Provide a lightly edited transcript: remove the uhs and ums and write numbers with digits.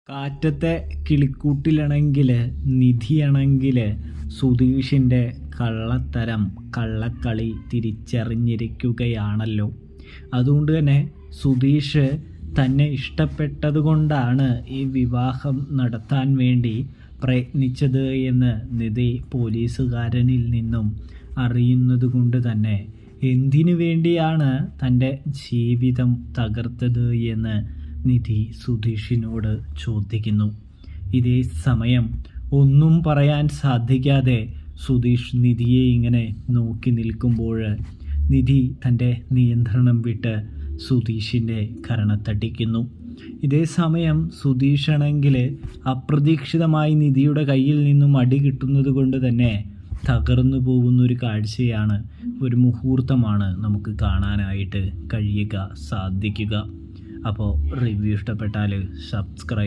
കാറ്റത്തെ കിളിക്കൂട്ടിലാണെങ്കിൽ നിധിയാണെങ്കിൽ സുധീഷിൻ്റെ കള്ളത്തരം കള്ളക്കളി തിരിച്ചറിഞ്ഞിരിക്കുകയാണല്ലോ. അതുകൊണ്ട് തന്നെ സുധീഷ് തന്നെ ഇഷ്ടപ്പെട്ടതുകൊണ്ടാണ് ഈ വിവാഹം നടത്താൻ വേണ്ടി പ്രയത്നിച്ചത് എന്ന് നിധി പോലീസുകാരനിൽ നിന്നും അറിയുന്നത് കൊണ്ട് തന്നെ എന്തിനു വേണ്ടിയാണ് തൻ്റെ ജീവിതം തകർത്തത് എന്ന് നിധി സുധീഷിനോട് ചോദിക്കുന്നു. ഇതേ സമയം ഒന്നും പറയാൻ സാധിക്കാതെ സുധീഷ് നിധിയെ ഇങ്ങനെ നോക്കി നിൽക്കുമ്പോൾ നിധി തൻ്റെ നിയന്ത്രണം വിട്ട് സുധീഷിൻ്റെ കരണത്തടിക്കുന്നു. ഇതേ സമയം സുധീഷാണെങ്കിൽ അപ്രതീക്ഷിതമായി നിധിയുടെ കയ്യിൽ നിന്നും അടി കിട്ടുന്നത് കൊണ്ട് തന്നെ തകർന്നു പോകുന്നൊരു കാഴ്ചയാണ്, ഒരു മുഹൂർത്തമാണ് നമുക്ക് കാണാനായിട്ട് സാധിക്കുക. അപ്പോൾ റിവ്യൂ ഇഷ്ടപ്പെട്ടാൽ സബ്സ്ക്രൈബ്